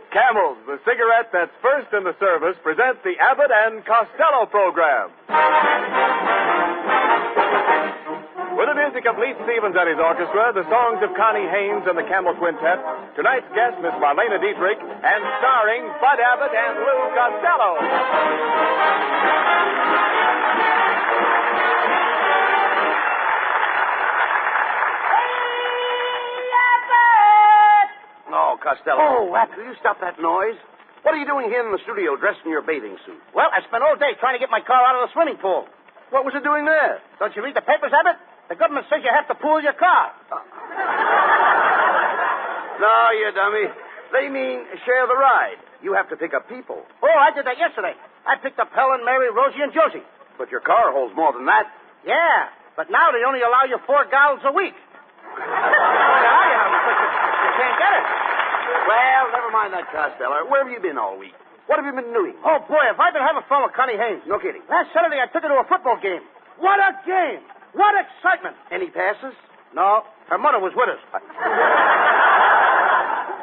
Camels, the cigarette that's first in the service, present the Abbott and Costello program. With the music of Leith Stevens and his orchestra, the songs of Connie, Haines, and the Camel Quintet, tonight's guest, Miss Marlene Dietrich, and starring Bud Abbott and Lou Costello. Costello. Oh, what? Will you stop that noise? What are you doing here in the studio dressed in your bathing suit? Well, I spent all day trying to get my car out of the swimming pool. What was it doing there? Don't you read the papers, Abbott? The government says you have to pool your car. No, you dummy. They mean share the ride. You have to pick up people. Oh, I did that yesterday. I picked up Helen, Mary, Rosie, and Josie. But your car holds more than that. Yeah, but now they only allow you 4 gallons a week. You can't get it. Well, never mind that, Costello. Where have you been all week? What have you been doing? Oh, boy, have I been having fun with Connie Haines. No kidding. Last Saturday, I took her to a football game. What a game! What excitement! Any passes? No, her mother was with us.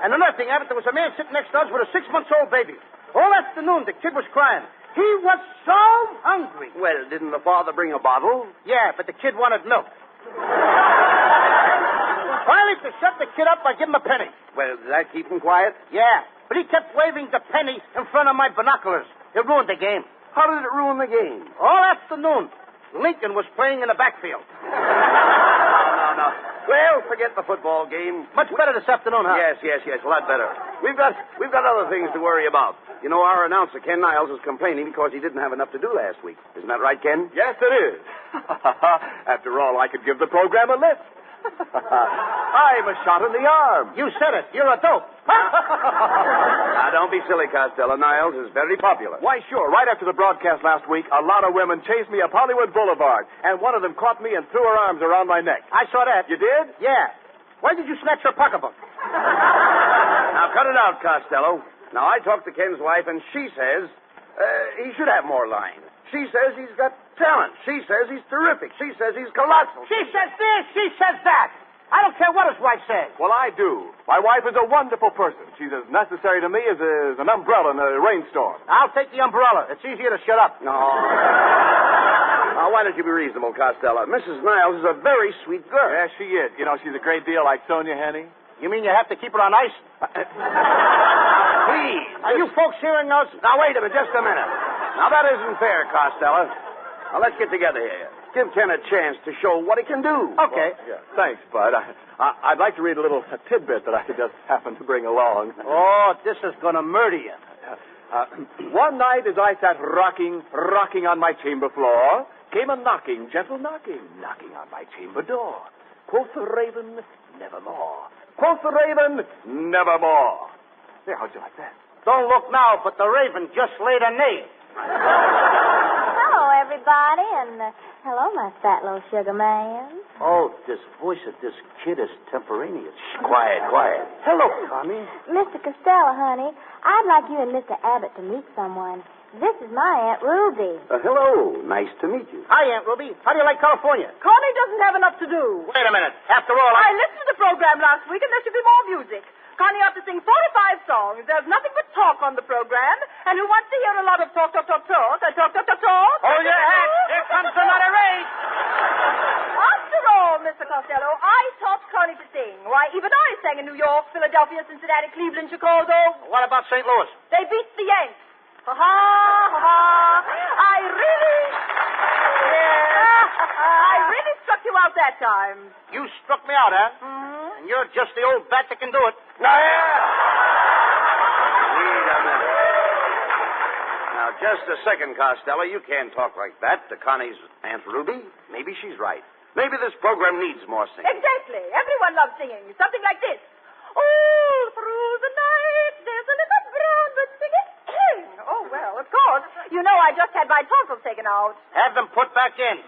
And another thing, Abbott, there was a man sitting next to us with a 6-month-old baby. All afternoon, the kid was crying. He was so hungry. Well, didn't the father bring a bottle? Yeah, but the kid wanted milk. Finally, to shut the kid up, I give him a penny. Well, did that keep him quiet? Yeah, but he kept waving the penny in front of my binoculars. It ruined the game. How did it ruin the game? All afternoon, Lincoln was playing in the backfield. No. Well, forget the football game. Much better this afternoon, huh? Yes, a lot better. We've got other things to worry about. You know, our announcer, Ken Niles, is complaining because he didn't have enough to do last week. Isn't that right, Ken? Yes, it is. After all, I could give the program a lift. I'm a shot in the arm. You said it. You're a dope. Now, don't be silly, Costello. Niles is very popular. Why, sure. Right after the broadcast last week, a lot of women chased me up Hollywood Boulevard, and one of them caught me and threw her arms around my neck. I saw that. You did? Yeah. Why did you snatch her pocketbook? Now, cut it out, Costello. Now, I talked to Ken's wife, and she says he should have more lines. She says he's got talent. She says he's terrific. She says he's colossal. She says this. She says that. I don't care what his wife says. Well, I do. My wife is a wonderful person. She's as necessary to me as an umbrella in a rainstorm. I'll take the umbrella. It's easier to shut up. No. Now, why don't you be reasonable, Costello? Mrs. Niles is a very sweet girl. Yes, she is. You know, she's a great deal like Sonia Henny. You mean you have to keep her on ice? Please. Are you folks hearing us? Now, wait a minute, just a minute. Now, that isn't fair, Costello. Now, let's get together here. Give Ken a chance to show what he can do. Okay. Well, yeah. Thanks, Bud. I'd like to read a little tidbit that I just happened to bring along. Oh, this is going to murder you. One night as I sat rocking on my chamber floor, came a knocking, gentle knocking on my chamber door. Quoth the raven, nevermore. Quoth the raven, nevermore. There, how'd you like that? Don't look now, but the raven just laid an egg. Hello, everybody, and hello, my fat little sugar man. Oh, this voice of this kid is temporaneous. Quiet. Hello, Connie. Mr. Costello, honey, I'd like you and Mr. Abbott to meet someone. This is my Aunt Ruby. Hello. Nice to meet you. Hi, Aunt Ruby. How do you like California? Connie doesn't have enough to do. Wait a minute. After all, I listened to the program last week, and there should be more music. Connie ought to sing 45 songs. There's nothing but talk on the program. And who wants to hear a lot of talk? Hold your hat. Here comes another race. After all, Mr. Costello, I taught Connie to sing. Why, even I sang in New York, Philadelphia, Cincinnati, Cleveland, Chicago. What about St. Louis? They beat the Yanks. I really struck you out that time. You struck me out, huh? Mm-hmm. And you're just the old bat that can do it. Now, wait a minute. Now, just a second, Costello. You can't talk like that to Connie's Aunt Ruby. Maybe she's right. Maybe this program needs more singing. Exactly. Everyone loves singing. Something like this. All through the night, there's a little brown bird singing. Oh, well, of course. You know I just had my tonsils taken out. Have them put back in.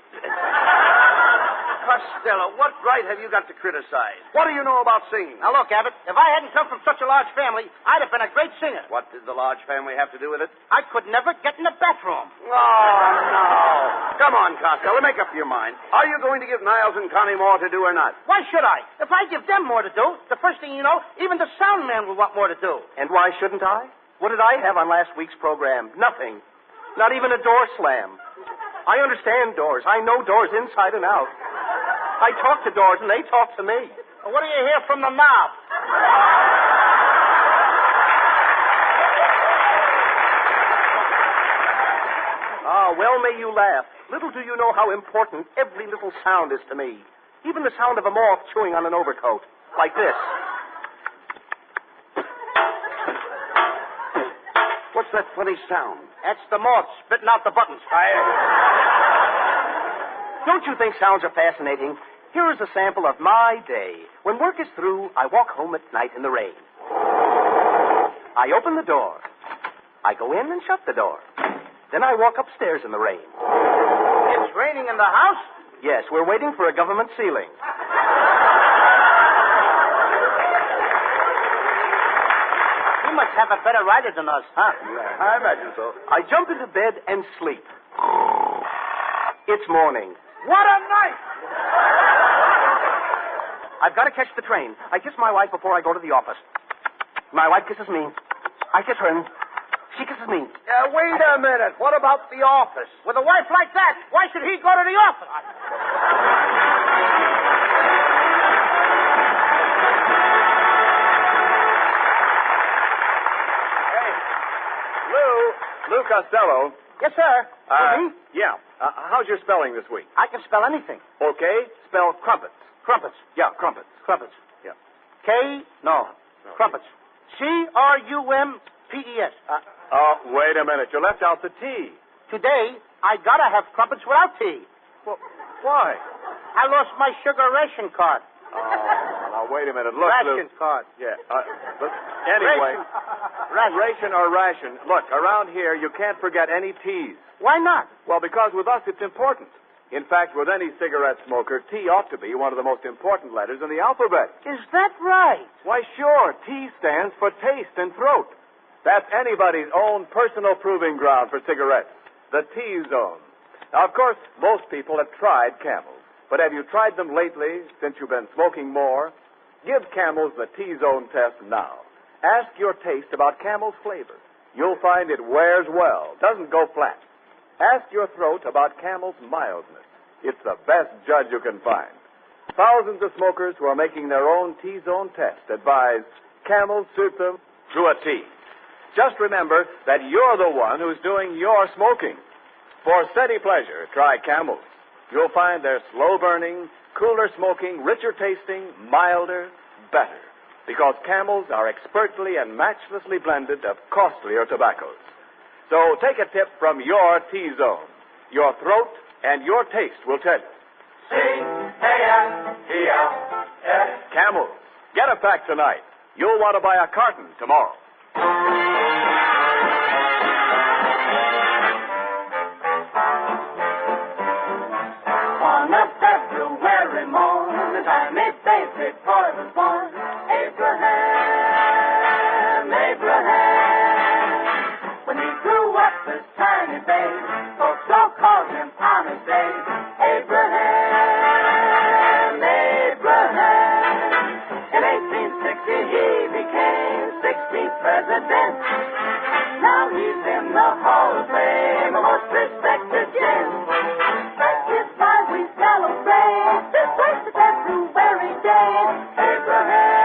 Costello, what right have you got to criticize? What do you know about singing? Now, look, Abbott, if I hadn't come from such a large family, I'd have been a great singer. What did the large family have to do with it? I could never get in the bathroom. Oh, no. Come on, Costello, make up your mind. Are you going to give Niles and Connie more to do or not? Why should I? If I give them more to do, the first thing you know, even the sound man will want more to do. And why shouldn't I? What did I have on last week's program? Nothing. Not even a door slam. I understand doors. I know doors inside and out. I talk to doors, and they talk to me. Well, what do you hear from the knob? Ah, well may you laugh. Little do you know how important every little sound is to me. Even the sound of a moth chewing on an overcoat. Like this. What's that funny sound? That's the moth spitting out the buttons. Don't you think sounds are fascinating? Here is a sample of my day. When work is through, I walk home at night in the rain. I open the door. I go in and shut the door. Then I walk upstairs in the rain. It's raining in the house? Yes, we're waiting for a government ceiling. You must have a better rider than us, huh? Yeah, I imagine so. I jump into bed and sleep. It's morning. What a night! I've got to catch the train. I kiss my wife before I go to the office. My wife kisses me. I kiss her, and she kisses me. Wait a minute. What about the office? With a wife like that, why should he go to the office? Lou Costello. Yes, sir. Me? Yeah. How's your spelling this week? I can spell anything. Okay. Spell crumpets. Crumpets. Yeah, crumpets. Crumpets. Yeah. No. Crumpets. Crumpets. Wait a minute. You left out the T. Today, I gotta have crumpets without tea. Well, why? I lost my sugar ration card. Now, wait a minute. Look, Ration Lou. card. Yeah. But anyway. Ration. Ration. Look, around here, you can't forget any T's. Why not? Well, because with us, it's important. In fact, with any cigarette smoker, T ought to be one of the most important letters in the alphabet. Is that right? Why, sure. T stands for taste and throat. That's anybody's own personal proving ground for cigarettes. The T-zone. Now, of course, most people have tried Camels. But have you tried them lately, since you've been smoking more? Give Camels the T-zone test now. Ask your taste about Camel's flavor. You'll find it wears well, doesn't go flat. Ask your throat about Camel's mildness. It's the best judge you can find. Thousands of smokers who are making their own T-zone test advise Camels suit them to a T. Just remember that you're the one who's doing your smoking. For steady pleasure, try Camels. You'll find they're slow-burning, cooler smoking, richer tasting, milder, better. Because Camels are expertly and matchlessly blended of costlier tobaccos. So take a tip from your T-zone. Your throat and your taste will tell you. C-A-M-E-L-S. Camels. Get a pack tonight. You'll want to buy a carton tomorrow. On a February morn, the time a baby boy was born. Abraham. When he grew up a tiny babe, folks all called him Honest Babe. Abraham. In 1860 he became 16th president. Now he's in the Hall of Fame, a most respected gent. That is why we celebrate this great February day. Abraham.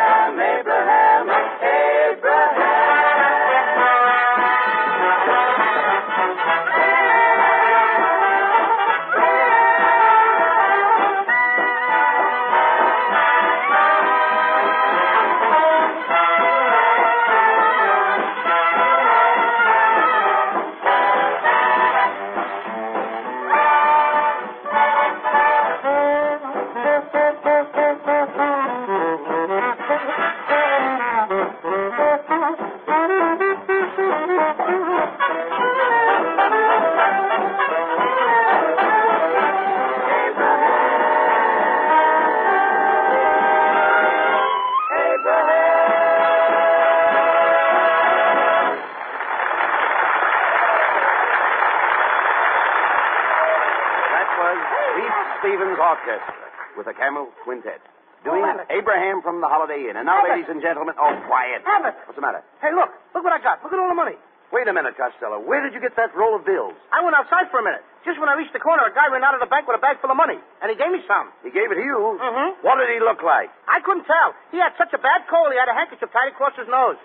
Orchestra with the Camels Quintet. Doing Abraham from the Holiday Inn. And now, ladies and gentlemen, quiet. Abbott! What's the matter? Hey, look what I got. Look at all the money. Wait a minute, Costello. Where did you get that roll of bills? I went outside for a minute. Just when I reached the corner, a guy ran out of the bank with a bag full of money, and he gave me some. He gave it to you? Mm-hmm. What did he look like? I couldn't tell. He had such a bad cold, he had a handkerchief tied across his nose.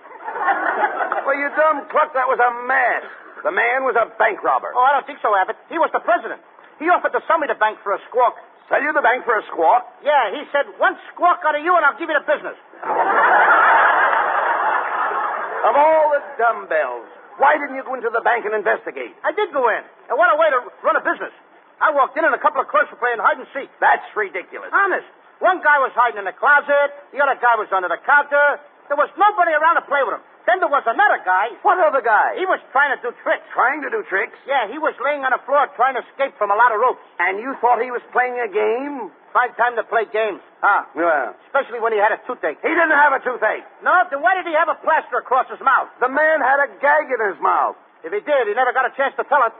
Well, you dumb cluck, that was a mask. The man was a bank robber. Oh, I don't think so, Abbott. He was the president. He offered to sell me the bank for a squawk. Sell you the bank for a squawk? Yeah, he said, one squawk out of you and I'll give you the business. Of all the dumbbells, why didn't you go into the bank and investigate? I did go in. And what a way to run a business. I walked in and a couple of clerks were playing hide and seek. That's ridiculous. Honest. One guy was hiding in the closet. The other guy was under the counter. There was nobody around to play with him. Then there was another guy. What other guy? He was trying to do tricks. Trying to do tricks? Yeah, he was laying on the floor trying to escape from a lot of ropes. And you thought he was playing a game? Fine time to play games. Huh? Well, Especially when he had a toothache. he didn't have a toothache. No, then why did he have a plaster across his mouth? The man had a gag in his mouth. If he did, he never got a chance to tell it.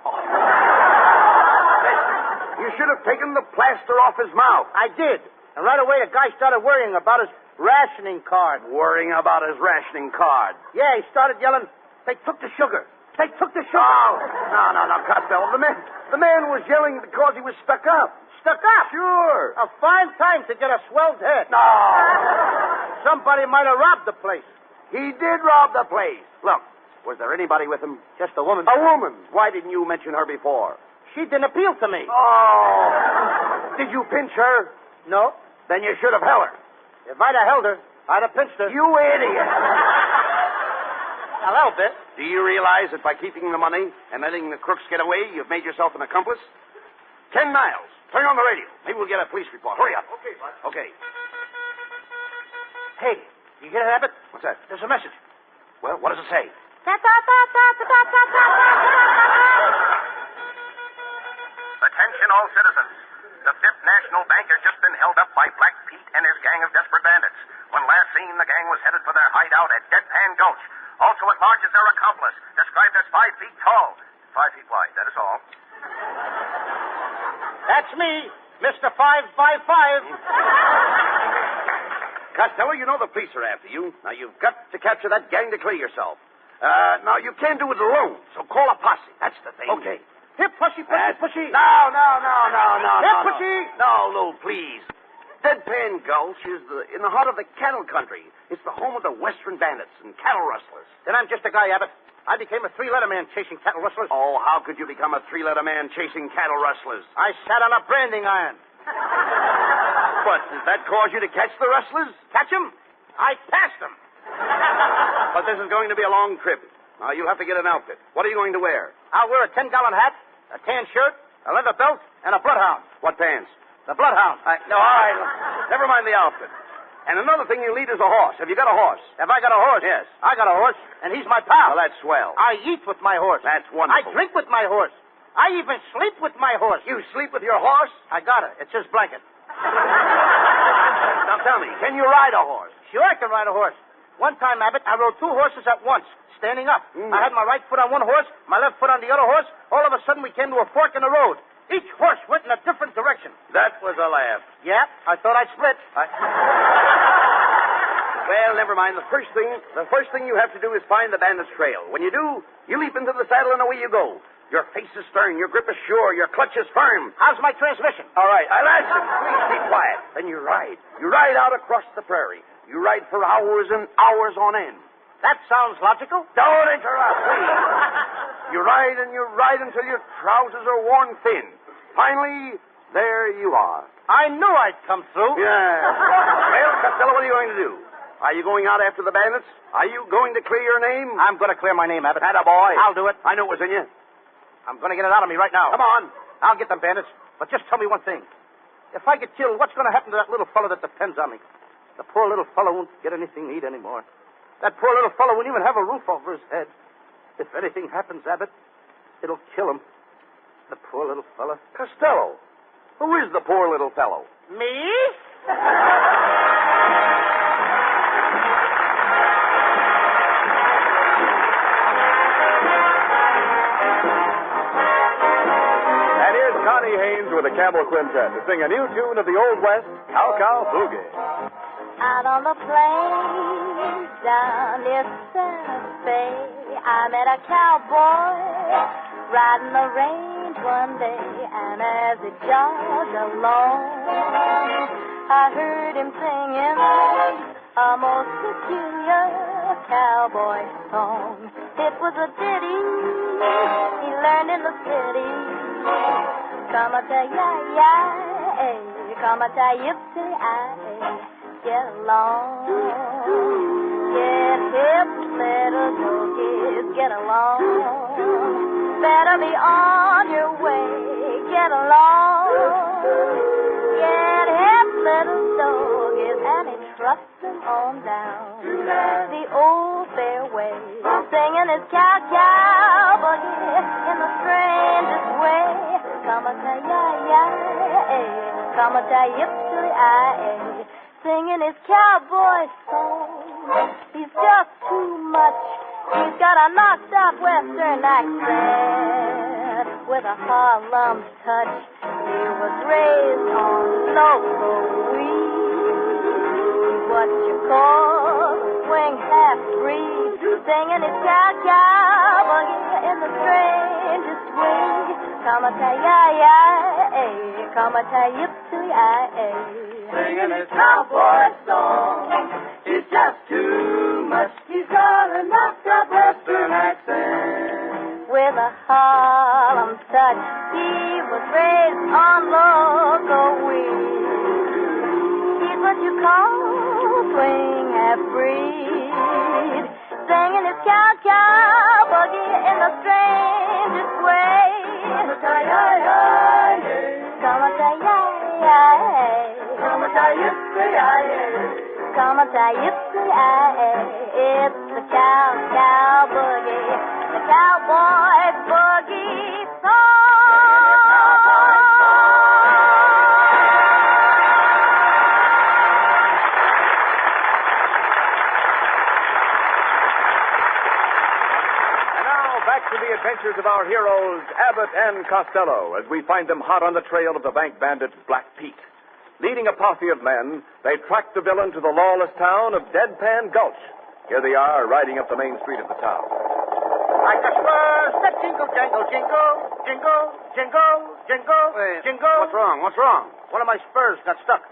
You should have taken the plaster off his mouth. I did. And right away, the guy started worrying about his rationing card. Worrying about his rationing card. Yeah, he started yelling, they took the sugar. They took the sugar. Oh, no, Costello. The man was yelling because he was stuck up. Stuck up? Sure. A fine time to get a swelled head. No. Somebody might have robbed the place. He did rob the place. Look, was there anybody with him? Just a woman. A woman. Why didn't you mention her before? She didn't appeal to me. Oh. Did you pinch her? No. Then you should have held her. If I'd have held her, I'd have pinched her. You idiot. A little bit. Do you realize that by keeping the money and letting the crooks get away, you've made yourself an accomplice? 10 Niles. Turn on the radio. Maybe we'll get a police report. Hurry up. Okay, Bud. Okay. Hey, you get it, Abbott? What's that? There's a message. Well, what does it say? Attention all citizens. The Fifth National Bank has just been held up by Black Pete and his gang of desperate bandits. When last seen, the gang was headed for their hideout at Deadpan Gulch. Also at large is their accomplice, described as 5 feet tall, 5 feet wide, that is all. That's me, Mr. 555. Costello, you know the police are after you. Now, you've got to capture that gang to clear yourself. Now, you can't do it alone, so call a posse. That's the thing. Okay. Here, pushy. No. Here, pushy. No, please. Deadpan Gulch is in the heart of the cattle country. It's the home of the Western bandits and cattle rustlers. Then I'm just a guy, Abbott. I became a 3-letter man chasing cattle rustlers. Oh, how could you become a 3-letter man chasing cattle rustlers? I sat on a branding iron. What, did that cause you to catch the rustlers? Catch 'em? I passed 'em. But this is going to be a long trip. Now, you'll have to get an outfit. What are you going to wear? I'll wear a 10-gallon hat, a tan shirt, a leather belt, and a bloodhound. What pants? The bloodhound. No, all right. Never mind the outfit. And another thing you need is a horse. Have you got a horse? Have I got a horse? Yes. I got a horse, and he's my pal. Well, that's swell. I eat with my horse. That's I wonderful. drink with my horse. I even sleep with my horse. You sleep with your horse? I got it. It's his blanket. Now, tell me, can you ride a horse? Sure, I can ride a horse. One time, Abbott, I rode 2 horses at once, standing up. I had my right foot on one horse, my left foot on the other horse. All of a sudden, we came to a fork in the road. Each horse went in a different direction. That was a laugh. Yeah, I thought I'd split. Well, never mind. The first thing you have to do is find the bandit's trail. When you do, you leap into the saddle and away you go. Your face is stern, your grip is sure, your clutch is firm. How's my transmission? All right, I'll ask you. Please be quiet. Then you ride. You ride out across the prairie. You ride for hours and hours on end. That sounds logical. Don't interrupt, please. You ride and you ride until your trousers are worn thin. Finally, there you are. I knew I'd come through. Yeah. Well, Costello, what are you going to do? Are you going out after the bandits? Are you going to clear your name? I'm going to clear my name, Abbott. Attaboy. I'll do it. I know it was in you. I'm going to get it out of me right now. Come on. I'll get them bandits. But just tell me one thing. If I get killed, what's going to happen to that little fellow that depends on me? The poor little fellow won't get anything to eat anymore. That poor little fellow won't even have a roof over his head. If anything happens, Abbott, it'll kill him. The poor little fellow. Costello. Who is the poor little fellow? Me? And here's Connie Haines with a Camel Quintet to sing a new tune of the Old West, Cow Cow Boogie. Out on the plains down near Santa Fe, I met a cowboy riding the range one day, and as it jogged along, I heard him singing a most peculiar cowboy song. It was a ditty he learned in the city. Come a ta ya ya, come a ta yip get along. Get hip, little doggies, get along. Better be on your way, get along. Get hip, little doggies, and he trusts them on down the old fairway, singing his cow boogie in the strangest way. Come a ta ya ya, come a ta yip singing his cowboy song. He's just too much. He's got a knocked out western accent with a Harlem touch. He was raised on local weed, what you call swing half-breed, singing his cow boogie in the strangest way. Come a ta ya ya, come a ta yip singing his cowboy song. He's just too much. He's got a knocked up western accent with a Harlem touch. He was raised on local weed. He's what you call swing half-breed, singing his cow boogie in the strangest way. Come a ta ya ya, come a ta ya ya. Come a ta it's the cow boogie, the cowboy boogie song. And now back to the adventures of our heroes, Abbott and Costello, as we find them hot on the trail of the bank bandit Black Pete. Leading a posse of men, they tracked the villain to the lawless town of Deadpan Gulch. Here they are, riding up the main street of the town. Like a spurs that jingle, jangle, jingle, jingle, jingle, jingle, jingle. What's wrong? What's wrong? One of my spurs got stuck.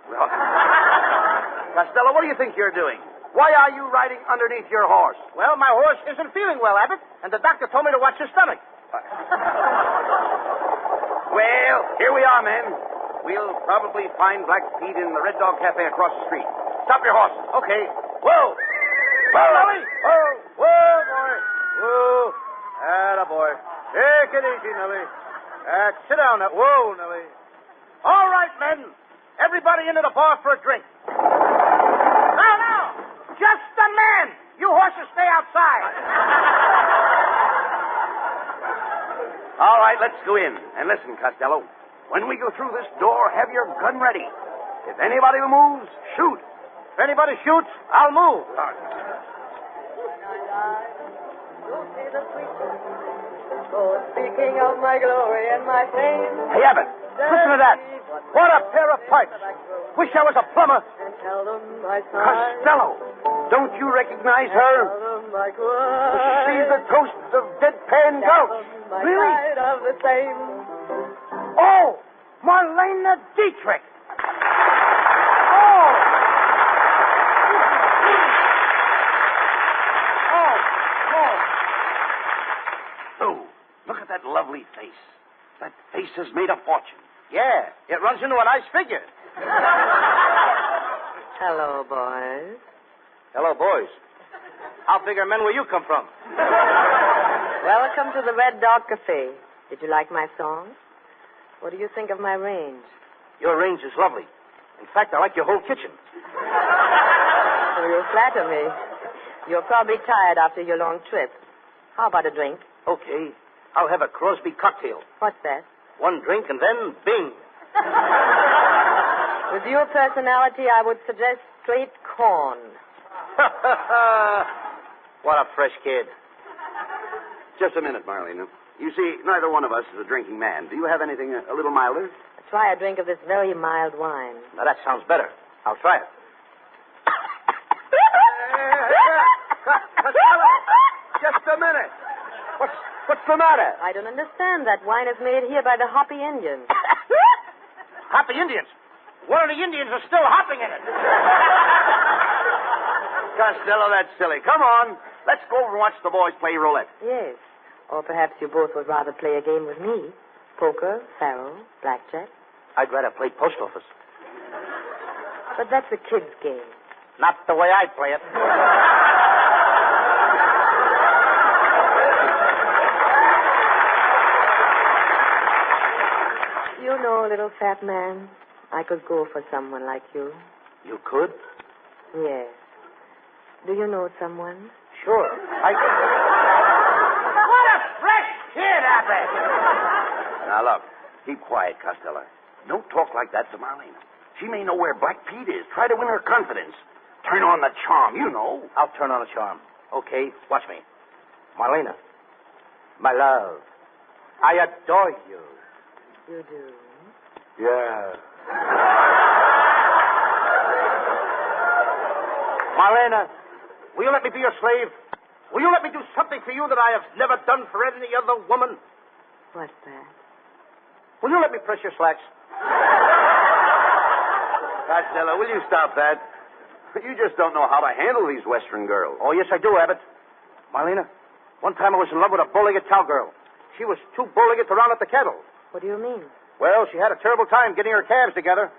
Costello, what do you think you're doing? Why are you riding underneath your horse? Well, my horse isn't feeling well, Abbott, and the doctor told me to watch his stomach. Well, here we are, men. We'll probably find Black Pete in the Red Dog Cafe across the street. Stop your horses. Okay. Whoa! Whoa, Nellie! Whoa! Whoa, boy! Whoa! Attaboy. Take it easy, Nellie. Sit down now. Whoa, Nellie. All right, men. Everybody into the bar for a drink. Now. Just a man. You horses stay outside. All right, let's go in. And listen, Costello. When we go through this door, have your gun ready. If anybody moves, shoot. If anybody shoots, I'll move. Oh, speaking of my glory and my fame. Hey, Abbott, listen to that. What a pair of pipes. Wish I was a plumber. And tell them my side. Costello, don't you recognize her? Tell them my cry. She's the toast of Deadpan Gulch. My Really? side of the same. Oh, Marlene Dietrich. Oh, look at that lovely face. That face has made a fortune. Yeah, it runs into a nice figure. Hello, boys. Hello, boys. How big are men where you come from? Welcome to the Red Dog Cafe. Did you like my song? What do you think of my range? Your range is lovely. In fact, I like your whole kitchen. Oh, you flatter me. You're probably tired after your long trip. How about a drink? Okay. I'll have a Crosby cocktail. What's that? One drink and then bing. With your personality, I would suggest straight corn. What a fresh kid. Just a minute, Marlene. You see, neither one of us is a drinking man. Do you have anything a little milder? try a drink of this very mild wine. Now, that sounds better. I'll try it. Costello, just a minute. What's the matter? I don't understand. That wine is made here by the Hoppy Indians. Hoppy Indians? One of the Indians is still hopping in it. Costello, that's silly. Come on. Let's go over and watch the boys play roulette. Yes. Or perhaps you both would rather play a game with me. Poker, faro, blackjack. I'd rather play post office. But that's a kid's game. Not the way I play it. You know, little fat man, I could go for someone like you. You could? Yes. Do you know someone? Sure. What a fresh kid, Abbott! Now, look. Keep quiet, Costello. Don't talk like that to Marlene. She may know where Black Pete is. Try to win her confidence. Turn on the charm, you know. I'll turn on the charm. Okay, watch me. Marlena, my love, I adore you. You do? Yeah. Marlena, will you let me be your slave? Will you let me do something for you that I have never done for any other woman? What's that? Will you let me press your slacks? Costello, will you stop that? You just don't know how to handle these Western girls. Oh, yes, I do, Abbott. Marlena, one time I was in love with a bow-legged cowgirl. She was too bow-legged to round up the cattle. What do you mean? Well, she had a terrible time getting her calves together.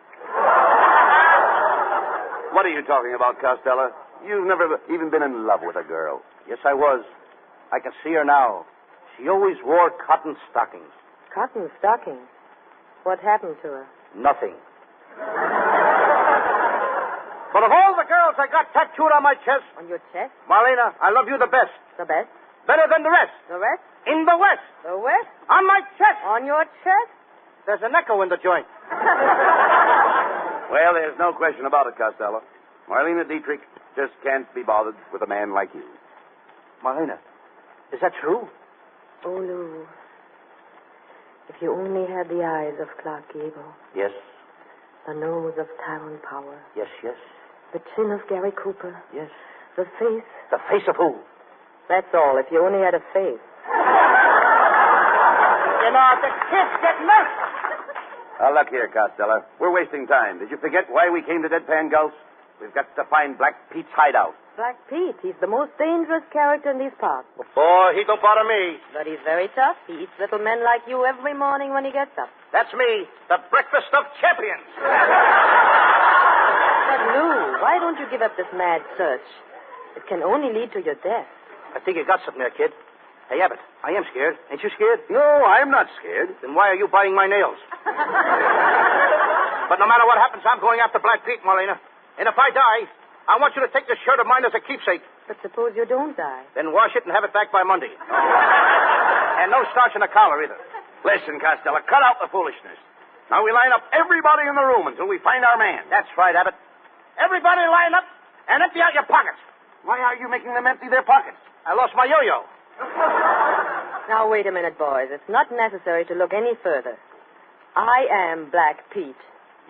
What are you talking about, Costello? You've never even been in love with a girl. Yes, I was. I can see her now. She always wore cotton stockings. Cotton stockings? What happened to her? Nothing. But of all the girls I got tattooed on my chest... On your chest? Marlena, I love you the best. The best? Better than the rest. The rest? In the West. The West? On my chest. On your chest? There's an echo in the joint. Well, there's no question about it, Costello. Marlene Dietrich just can't be bothered with a man like you. Marlena, is that true? Oh, Lou. If you only had the eyes of Clark Gable. Yes. The nose of Tyrone Power. Yes, yes. The chin of Gary Cooper. Yes. The face. The face of who? That's all, if you only had a face. You know, the kids get nervous. Look here, Costello. We're wasting time. Did you forget why we came to Deadpan Gulch? We've got to find Black Pete's hideout. Black Pete, he's the most dangerous character in these parts. Boy, he don't bother me. But he's very tough. He eats little men like you every morning when he gets up. That's me, the breakfast of champions. But Lou, why don't you give up this mad search? It can only lead to your death. I think you got something there, kid. Hey, Abbott, I am scared. Ain't you scared? No, I'm not scared. Then why are you biting my nails? But no matter what happens, I'm going after Black Pete, Marlena. And if I die, I want you to take this shirt of mine as a keepsake. But suppose you don't die. Then wash it and have it back by Monday. And no starch in the collar, either. Listen, Costello, cut out the foolishness. Now we line up everybody in the room until we find our man. That's right, Abbott. Everybody line up and empty out your pockets. Why are you making them empty their pockets? I lost my yo-yo. Now, wait a minute, boys. It's not necessary to look any further. I am Black Pete.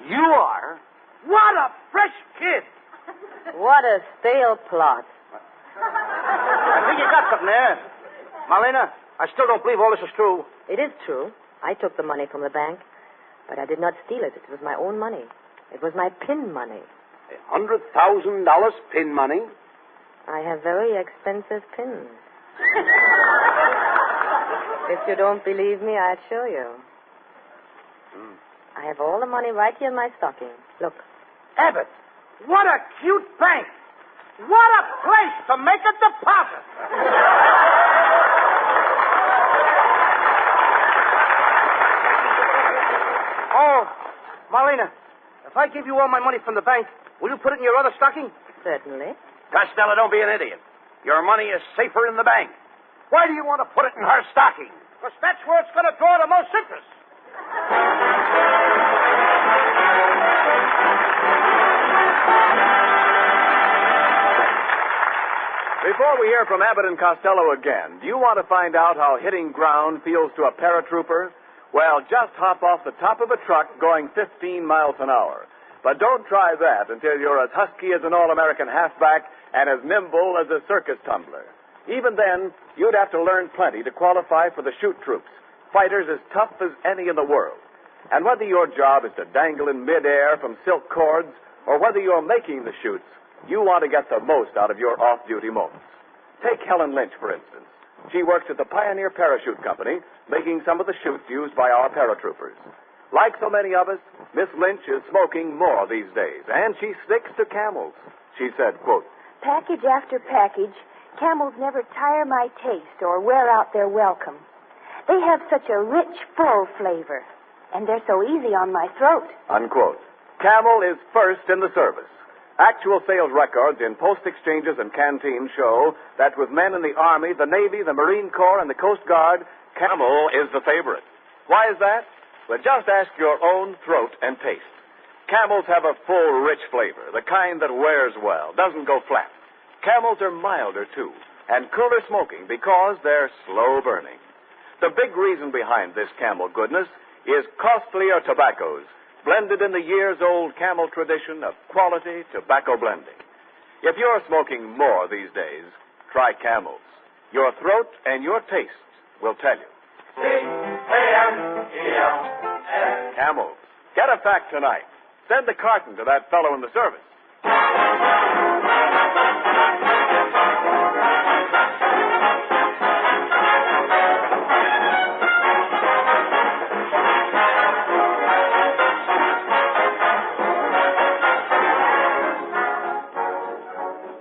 You are? What a fresh kid. What a stale plot. I think you got something there. Marlena, I still don't believe all this is true. It is true. I took the money from the bank, but I did not steal it. It was my own money. It was my pin money. $100,000 pin money? I have very expensive pins. If you don't believe me, I'll show you. I have all the money right here in my stocking. Look. Abbott, what a cute bank. What a place to make a deposit. Oh, Marlena, if I give you all my money from the bank, will you put it in your other stocking? Certainly. Costello, don't be an idiot. Your money is safer in the bank. Why do you want to put it in her stocking? Because that's where it's going to draw the most interest. Before we hear from Abbott and Costello again, do you want to find out how hitting ground feels to a paratrooper? Well, just hop off the top of a truck going 15 miles an hour. But don't try that until you're as husky as an All-American halfback and as nimble as a circus tumbler. Even then, you'd have to learn plenty to qualify for the shoot troops, fighters as tough as any in the world. And whether your job is to dangle in midair from silk cords or whether you're making the chutes, you want to get the most out of your off-duty moments. Take Helen Lynch, for instance. She works at the Pioneer Parachute Company, making some of the chutes used by our paratroopers. Like so many of us, Miss Lynch is smoking more these days, and she sticks to Camels. She said, quote, "Package after package, Camels never tire my taste or wear out their welcome. They have such a rich, full flavor, and they're so easy on my throat." Unquote. Camel is first in the service. Actual sales records in post exchanges and canteens show that with men in the Army, the Navy, the Marine Corps, and the Coast Guard, Camel is the favorite. Why is that? Well, just ask your own throat and taste. Camels have a full, rich flavor, the kind that wears well, doesn't go flat. Camels are milder, too, and cooler smoking because they're slow burning. The big reason behind this Camel goodness is costlier tobaccos, blended in the years-old Camel tradition of quality tobacco blending. If you're smoking more these days, try Camels. Your throat and your tastes will tell you. C-A-M-E-L-S. Camels. Get a pack tonight. Send the carton to that fellow in the service.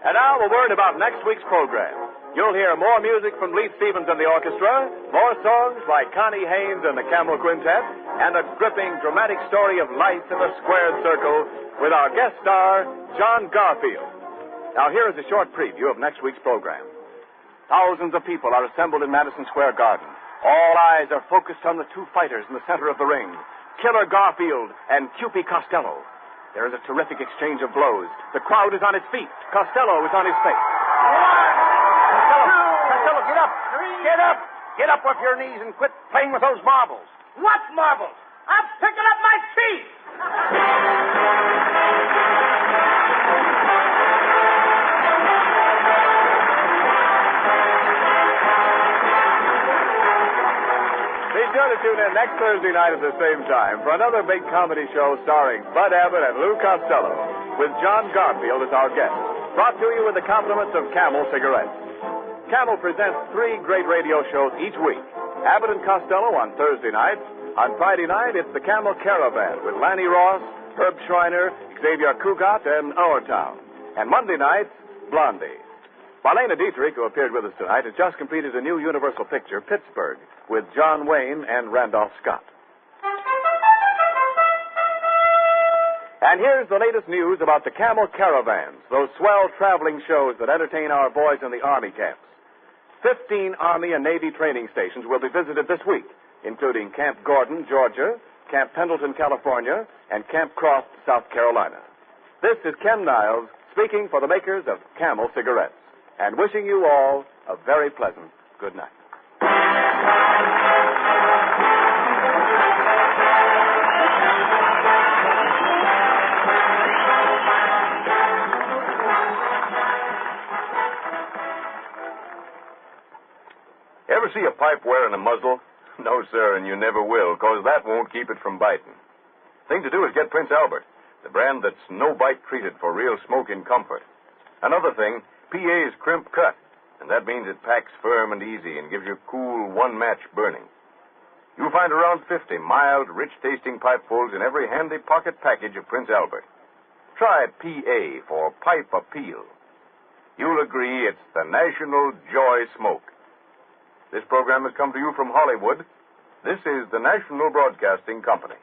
And now a word about next week's program. You'll hear more music from Leith Stevens and the orchestra, more songs by Connie, Haines, and the Camel Quintet, and a gripping, dramatic story of life in the squared circle with our guest star, John Garfield. Now, here is a short preview of next week's program. Thousands of people are assembled in Madison Square Garden. All eyes are focused on the two fighters in the center of the ring, Killer Garfield and Cupid Costello. There is a terrific exchange of blows. The crowd is on its feet. Costello is on his face. Costello, get up. Get up. Get up off your knees and quit playing with those marbles. What marbles? I'm picking up my teeth. Be sure to tune in next Thursday night at the same time for another big comedy show starring Bud Abbott and Lou Costello, with John Garfield as our guest. Brought to you with the compliments of Camel Cigarettes. Camel presents 3 great radio shows each week. Abbott and Costello on Thursday night. On Friday night, it's the Camel Caravan with Lanny Ross, Herb Schreiner, Xavier Cugat, and Our Town. And Monday night, Blondie. Marlene Dietrich, who appeared with us tonight, has just completed a new Universal picture, Pittsburgh, with John Wayne and Randolph Scott. And here's the latest news about the Camel Caravans, those swell traveling shows that entertain our boys in the Army camps. 15 Army and Navy training stations will be visited this week, including Camp Gordon, Georgia, Camp Pendleton, California, and Camp Croft, South Carolina. This is Ken Niles speaking for the makers of Camel Cigarettes, and wishing you all a very pleasant good night. Ever see a pipe wearing a muzzle? No, sir, and you never will, because that won't keep it from biting. Thing to do is get Prince Albert, the brand that's no-bite treated for real smoking comfort. Another thing, PA is crimp cut, and that means it packs firm and easy and gives you cool, one-match burning. You'll find around 50 mild, rich-tasting pipefulls in every handy pocket package of Prince Albert. Try PA for Pipe Appeal. You'll agree it's the national joy smoke. This program has come to you from Hollywood. This is the National Broadcasting Company.